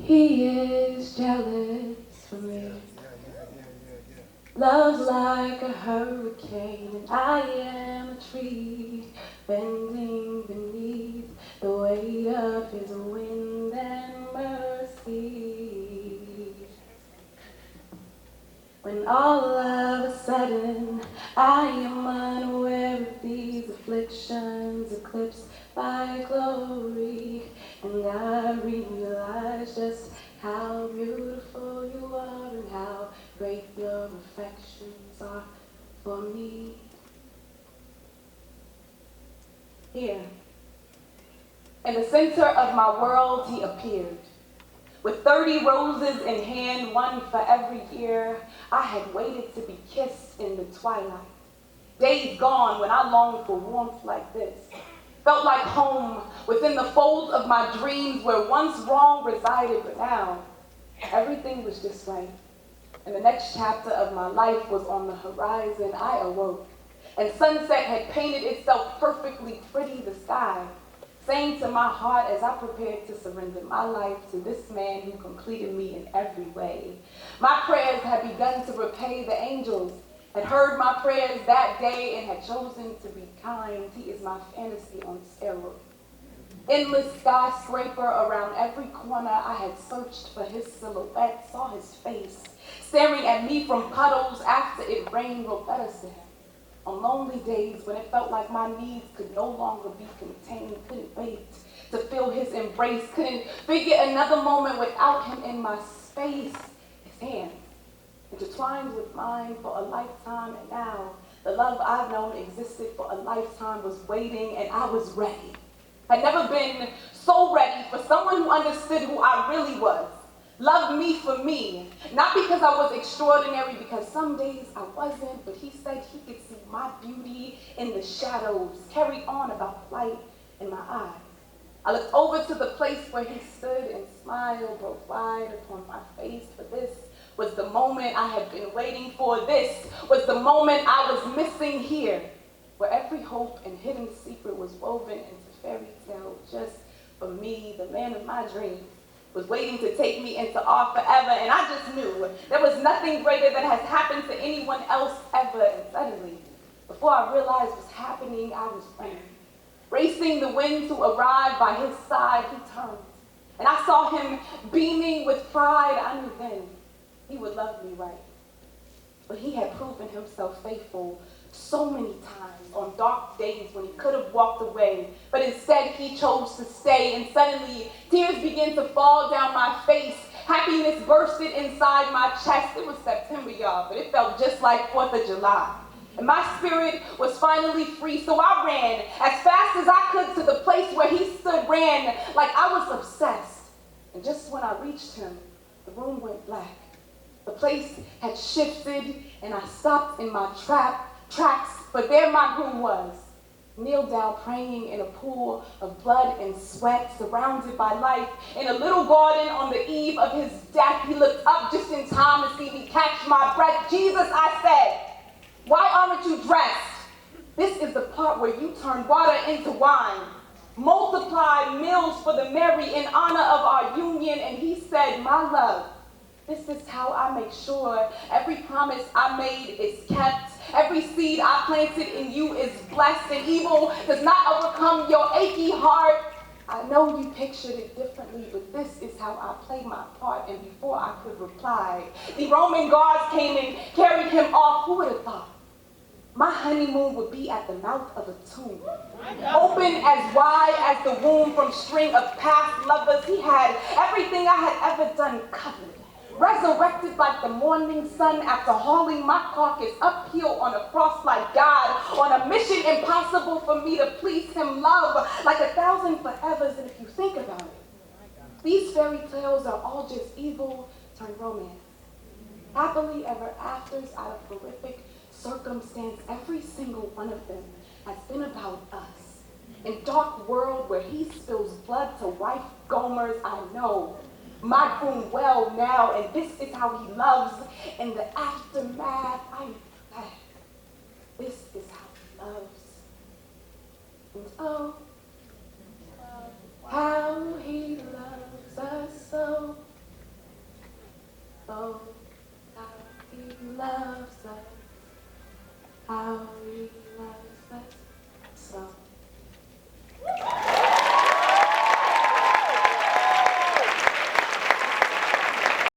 He is jealous for me. Love's like a hurricane, and I am a tree bending beneath the weight of his wind and mercy. When all of a sudden I am unaware of these afflictions eclipsed by glory, and I realize just how beautiful you are and how great your affections are for me. Here, in the center of my world, he appeared. With 30 roses in hand, one for every year, I had waited to be kissed in the twilight. Days gone when I longed for warmth like this. Felt like home within the folds of my dreams where once wrong resided, but now everything was just right. And the next chapter of my life was on the horizon. I awoke, and sunset had painted itself perfectly pretty the sky, saying to my heart as I prepared to surrender my life to this man who completed me in every way. My prayers had begun to repay the angels, had heard my prayers that day and had chosen to be kind. He is my fantasy on steroids. Endless skyscraper around every corner, I had searched for his silhouette, saw his face, staring at me from puddles after it rained, wrote letters to him. On lonely days when it felt like my needs could no longer be contained, couldn't wait to feel his embrace, couldn't figure another moment without him in my space. His hands intertwined with mine for a lifetime, and now the love I've known existed for a lifetime was waiting, and I was ready. I'd never been so ready for someone who understood who I really was. Loved me for me, not because I was extraordinary, because some days I wasn't, but he said he could see my beauty in the shadows, carried on about the light in my eyes. I looked over to the place where he stood and smiled broke wide upon my face, for this was the moment I had been waiting for. This was the moment I was missing here, where every hope and hidden secret was woven into fairy tale just for me. The man of my dreams was waiting to take me into our forever, and I just knew there was nothing greater that has happened to anyone else ever. And suddenly, before I realized what's happening, I was running, racing the wind to arrive by his side. He turned, and I saw him beaming with pride. I knew then he would love me right, but he had proven himself faithful so many times on dark days when he could have walked away, but instead he chose to stay. And suddenly tears began to fall down my face. Happiness bursted inside my chest. It was September, y'all, but it felt just like 4th of July. And my spirit was finally free, so I ran as fast as I could to the place where he stood, ran like I was obsessed. And just when I reached him, the room went black. The place had shifted, and I stopped in my tracks, but there my room was. Kneeled down praying in a pool of blood and sweat, surrounded by life. In a little garden on the eve of his death, he looked up just in time to see me catch my breath. Jesus, I said, why aren't you dressed? This is the part where you turn water into wine. Multiply meals for the merry in honor of our union. And he said, my love, this is how I make sure every promise I made is kept. Every seed I planted in you is blessed, and evil does not overcome your achy heart. I know you pictured it differently, but this is how I played my part. And before I could reply, the Roman guards came and carried him off. Who would have thought my honeymoon would be at the mouth of a tomb, open as wide as the womb from string of past lovers? He had everything I had ever done covered. Resurrected like the morning sun after hauling my carcass uphill on a cross like God, on a mission impossible for me to please him. Love like 1,000 forevers. And if you think about it, these fairy tales are all just evil turned romance. Happily ever afters out of horrific circumstance. Every single one of them has been about us. In dark world where he spills blood to wife Gomers, I know my groom well now, and this is how he loves. In the aftermath, I